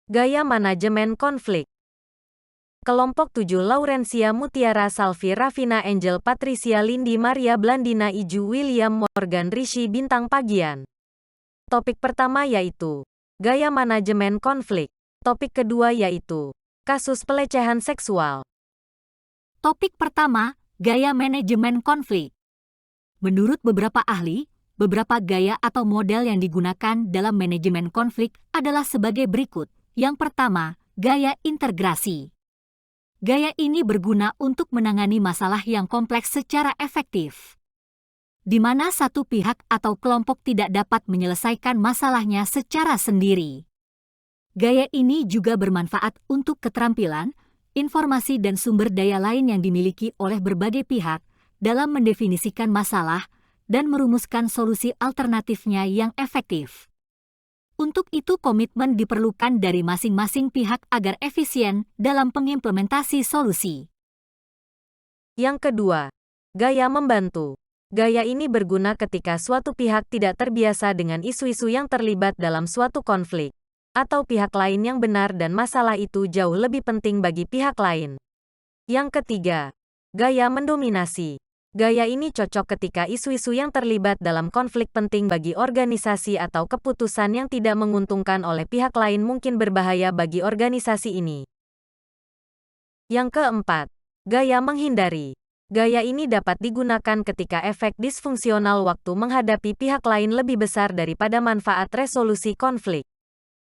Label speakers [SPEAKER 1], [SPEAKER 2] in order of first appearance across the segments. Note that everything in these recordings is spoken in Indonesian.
[SPEAKER 1] Gaya manajemen konflik. Kelompok 7 Laurencia Mutiara Salvi Ravina Angel Patricia Lindi Maria Blandina Iju William Morgan Rishi Bintang Pagian. Topik pertama yaitu gaya manajemen konflik. Topik kedua yaitu kasus pelecehan seksual.
[SPEAKER 2] Topik pertama, gaya manajemen konflik. Menurut beberapa ahli, beberapa gaya atau model yang digunakan dalam manajemen konflik adalah sebagai berikut. Yang pertama, gaya integrasi. Gaya ini berguna untuk menangani masalah yang kompleks secara efektif, di mana satu pihak atau kelompok tidak dapat menyelesaikan masalahnya secara sendiri. Gaya ini juga bermanfaat untuk keterampilan, informasi dan sumber daya lain yang dimiliki oleh berbagai pihak dalam mendefinisikan masalah dan merumuskan solusi alternatifnya yang efektif. Untuk itu komitmen diperlukan dari masing-masing pihak agar efisien dalam pengimplementasi solusi.
[SPEAKER 1] Yang kedua, gaya membantu. Gaya ini berguna ketika suatu pihak tidak terbiasa dengan isu-isu yang terlibat dalam suatu konflik, atau pihak lain yang benar dan masalah itu jauh lebih penting bagi pihak lain. Yang ketiga, gaya mendominasi. Gaya ini cocok ketika isu-isu yang terlibat dalam konflik penting bagi organisasi atau keputusan yang tidak menguntungkan oleh pihak lain mungkin berbahaya bagi organisasi ini. Yang keempat, gaya menghindari. Gaya ini dapat digunakan ketika efek disfungsional waktu menghadapi pihak lain lebih besar daripada manfaat resolusi konflik.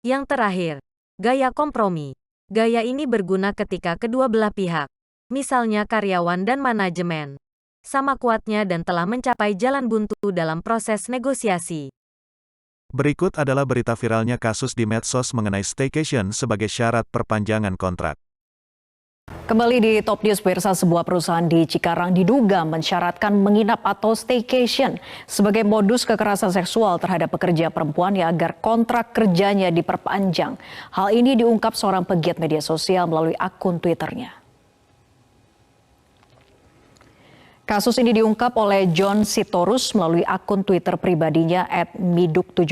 [SPEAKER 1] Yang terakhir, gaya kompromi. Gaya ini berguna ketika kedua belah pihak, misalnya karyawan dan manajemen, sama kuatnya dan telah mencapai jalan buntu dalam proses negosiasi.
[SPEAKER 3] Berikut adalah berita viralnya kasus di medsos mengenai staycation sebagai syarat perpanjangan kontrak.
[SPEAKER 4] Kembali di Top News, pemirsa, sebuah perusahaan di Cikarang diduga mensyaratkan menginap atau staycation sebagai modus kekerasan seksual terhadap pekerja perempuan ya agar kontrak kerjanya diperpanjang. Hal ini diungkap seorang pegiat media sosial melalui akun Twitternya. Kasus ini diungkap oleh John Sitorus melalui akun Twitter pribadinya @miduk17.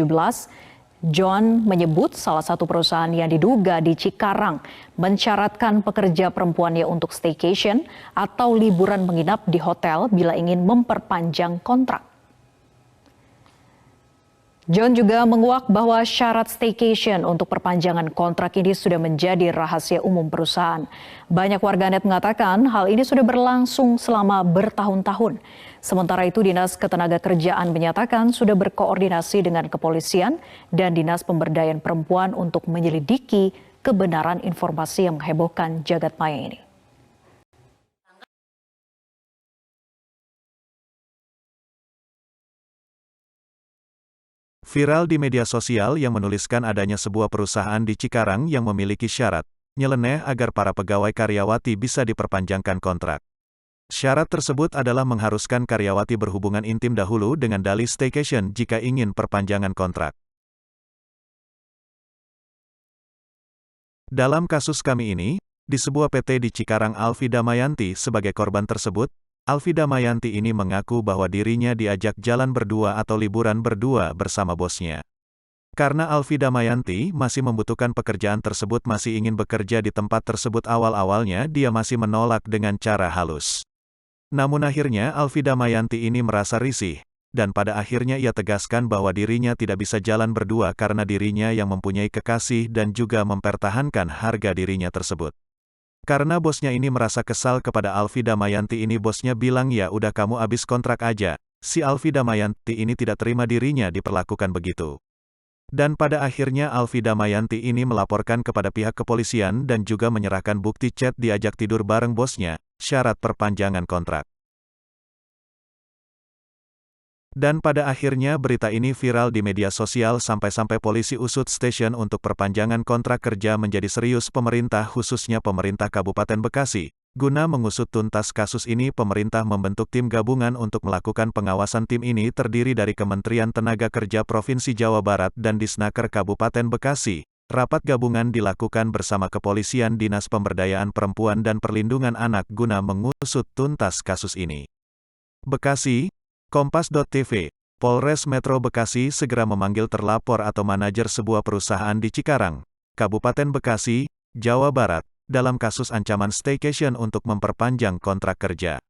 [SPEAKER 4] John menyebut salah satu perusahaan yang diduga di Cikarang mensyaratkan pekerja perempuannya untuk staycation atau liburan menginap di hotel bila ingin memperpanjang kontrak. John juga menguak bahwa syarat staycation untuk perpanjangan kontrak ini sudah menjadi rahasia umum perusahaan. Banyak warganet mengatakan hal ini sudah berlangsung selama bertahun-tahun. Sementara itu Dinas Ketenagakerjaan menyatakan sudah berkoordinasi dengan kepolisian dan Dinas Pemberdayaan Perempuan untuk menyelidiki kebenaran informasi yang menghebohkan jagat maya ini.
[SPEAKER 3] Viral di media sosial yang menuliskan adanya sebuah perusahaan di Cikarang yang memiliki syarat nyeleneh agar para pegawai karyawati bisa diperpanjangkan kontrak. Syarat tersebut adalah mengharuskan karyawati berhubungan intim dahulu dengan dalih staycation jika ingin perpanjangan kontrak. Dalam kasus kami ini, di sebuah PT di Cikarang Alfi Damayanti sebagai korban tersebut, Alfi Damayanti ini mengaku bahwa dirinya diajak jalan berdua atau liburan berdua bersama bosnya. Karena Alfi Damayanti masih membutuhkan pekerjaan tersebut masih ingin bekerja di tempat tersebut awal-awalnya dia masih menolak dengan cara halus. Namun akhirnya Alfi Damayanti ini merasa risih, dan pada akhirnya ia tegaskan bahwa dirinya tidak bisa jalan berdua karena dirinya yang mempunyai kekasih dan juga mempertahankan harga dirinya tersebut. Karena bosnya ini merasa kesal kepada Alfi Damayanti ini bosnya bilang ya udah kamu habis kontrak aja. Si Alfi Damayanti ini tidak terima dirinya diperlakukan begitu. Dan pada akhirnya Alfi Damayanti ini melaporkan kepada pihak kepolisian dan juga menyerahkan bukti chat diajak tidur bareng bosnya, syarat perpanjangan kontrak. Dan pada akhirnya berita ini viral di media sosial sampai-sampai polisi usut stasiun untuk perpanjangan kontrak kerja menjadi serius pemerintah khususnya pemerintah Kabupaten Bekasi. Guna mengusut tuntas kasus ini pemerintah membentuk tim gabungan untuk melakukan pengawasan. Tim ini terdiri dari Kementerian Tenaga Kerja Provinsi Jawa Barat dan Disnaker Kabupaten Bekasi. Rapat gabungan dilakukan bersama Kepolisian Dinas Pemberdayaan Perempuan dan Perlindungan Anak guna mengusut tuntas kasus ini. Bekasi, Kompas.tv, Polres Metro Bekasi segera memanggil terlapor atau manajer sebuah perusahaan di Cikarang. Kabupaten Bekasi, Jawa Barat, dalam kasus ancaman staycation untuk memperpanjang kontrak kerja.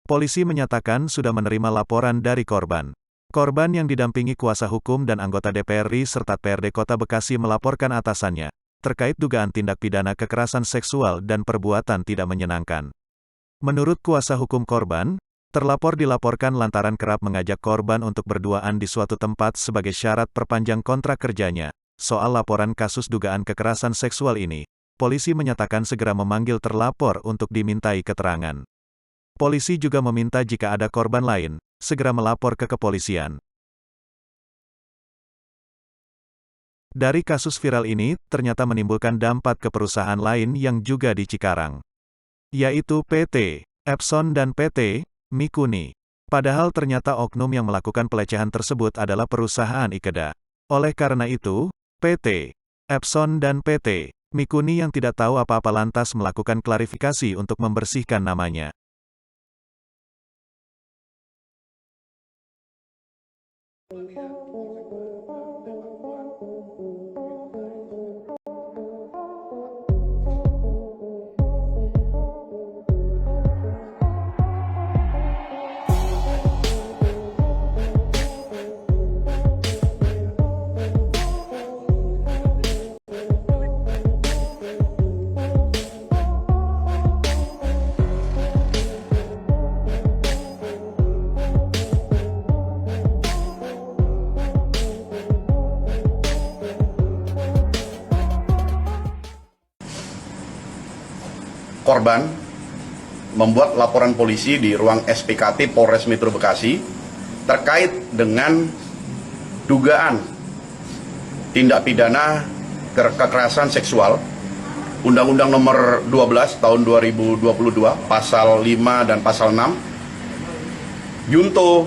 [SPEAKER 3] Polisi menyatakan sudah menerima laporan dari korban. Korban yang didampingi kuasa hukum dan anggota DPR RI serta PRD Kota Bekasi melaporkan atasannya terkait dugaan tindak pidana kekerasan seksual dan perbuatan tidak menyenangkan. Menurut kuasa hukum korban, terlapor dilaporkan lantaran kerap mengajak korban untuk berduaan di suatu tempat sebagai syarat perpanjang kontrak kerjanya. Soal laporan kasus dugaan kekerasan seksual ini, polisi menyatakan segera memanggil terlapor untuk dimintai keterangan. Polisi juga meminta jika ada korban lain, segera melapor ke kepolisian. Dari kasus viral ini, ternyata menimbulkan dampak ke perusahaan lain yang juga di Cikarang, yaitu PT Epson dan PT Mikuni. Padahal ternyata oknum yang melakukan pelecehan tersebut adalah perusahaan Ikeda. Oleh karena itu, PT Epson dan PT Mikuni yang tidak tahu apa-apa lantas melakukan klarifikasi untuk membersihkan namanya.
[SPEAKER 5] Korban membuat laporan polisi di ruang SPKT Polres Metro Bekasi terkait dengan dugaan tindak pidana kekerasan seksual Undang-Undang Nomor 12 Tahun 2022 Pasal 5 dan Pasal 6 Junto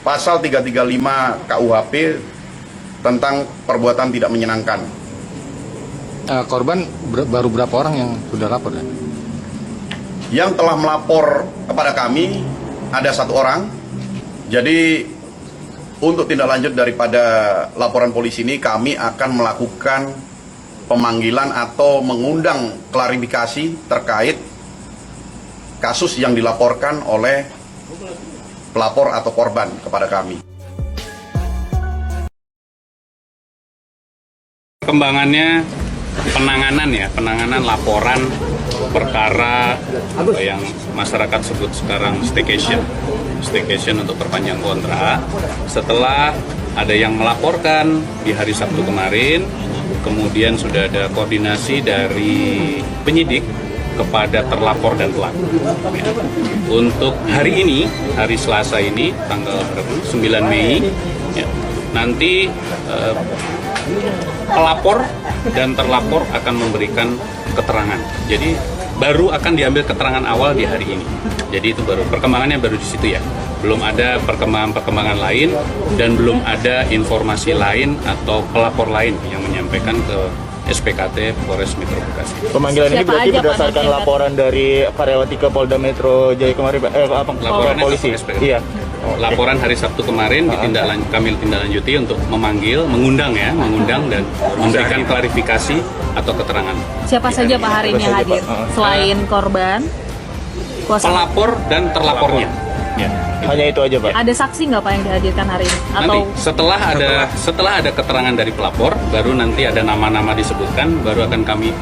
[SPEAKER 5] Pasal 335 KUHP tentang perbuatan tidak menyenangkan.
[SPEAKER 6] Korban baru berapa orang yang sudah lapor?
[SPEAKER 5] Yang telah melapor kepada kami ada 1 orang. Jadi untuk tindak lanjut daripada laporan polisi ini, kami akan melakukan pemanggilan atau mengundang klarifikasi terkait kasus yang dilaporkan oleh pelapor atau korban kepada kami.
[SPEAKER 7] Perkembangannya penanganan laporan perkara yang masyarakat sebut sekarang staycation untuk perpanjang kontrak. Setelah ada yang melaporkan di hari Sabtu kemarin, kemudian sudah ada koordinasi dari penyidik kepada terlapor dan pelaku. Untuk hari ini, hari Selasa ini, tanggal 9 Mei, nanti pelapor dan terlapor akan memberikan keterangan. Jadi baru akan diambil keterangan awal di hari ini. Jadi itu baru perkembangannya baru di situ ya. Belum ada perkembangan lain dan belum ada informasi lain atau pelapor lain yang menyampaikan ke SPKT Polres Metro Bekasi.
[SPEAKER 8] Pemanggilan ini berarti berdasarkan laporan dari Karyawati ke Polda Metro Jaya kemarin, laporan polisi. Iya.
[SPEAKER 7] Laporan hari Sabtu kemarin kami tindak lanjuti untuk mengundang dan memberikan klarifikasi atau keterangan.
[SPEAKER 9] Siapa saja Pak hari ini hadir selain korban,
[SPEAKER 7] pelapor dan terlapornya?
[SPEAKER 8] Ya. Hanya itu aja Pak.
[SPEAKER 9] Ada saksi nggak Pak yang dihadirkan hari ini?
[SPEAKER 7] Nanti setelah ada keterangan dari pelapor, baru nanti ada nama-nama disebutkan, baru akan kami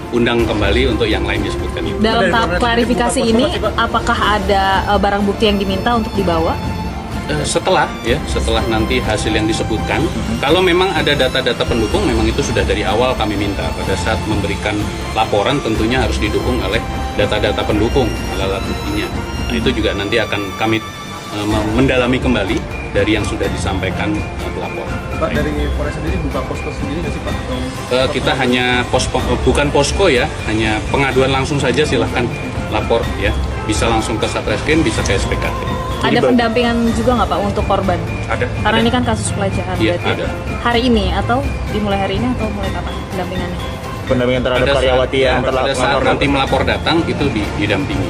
[SPEAKER 7] undang kembali untuk yang lain disebutkan.
[SPEAKER 9] Dalam tahap klarifikasi ini, apakah ada barang bukti yang diminta untuk dibawa?
[SPEAKER 7] Setelah nanti hasil yang disebutkan, kalau memang ada data-data pendukung, memang itu sudah dari awal kami minta. Pada saat memberikan laporan tentunya harus didukung oleh data-data pendukung, alat buktinya. Nah itu juga nanti akan kami mendalami kembali dari yang sudah disampaikan pelapor.
[SPEAKER 10] Pak, dari Polres sendiri buka posko sendiri nggak sih Pak?
[SPEAKER 7] Kita hanya bukan posko ya, hanya pengaduan langsung saja, silahkan lapor ya. Bisa langsung ke Satreskrim, bisa ke SPKT.
[SPEAKER 9] Ada pendampingan juga nggak Pak untuk korban?
[SPEAKER 7] Ada.
[SPEAKER 9] Karena ini kan kasus pelecehan.
[SPEAKER 7] Iya,
[SPEAKER 9] berarti
[SPEAKER 7] ada.
[SPEAKER 9] Hari ini atau dimulai hari ini atau mulai kapan pendampingannya?
[SPEAKER 8] Pendampingan terhadap Karyawati yang
[SPEAKER 7] pada saat nanti melapor datang itu didampingi.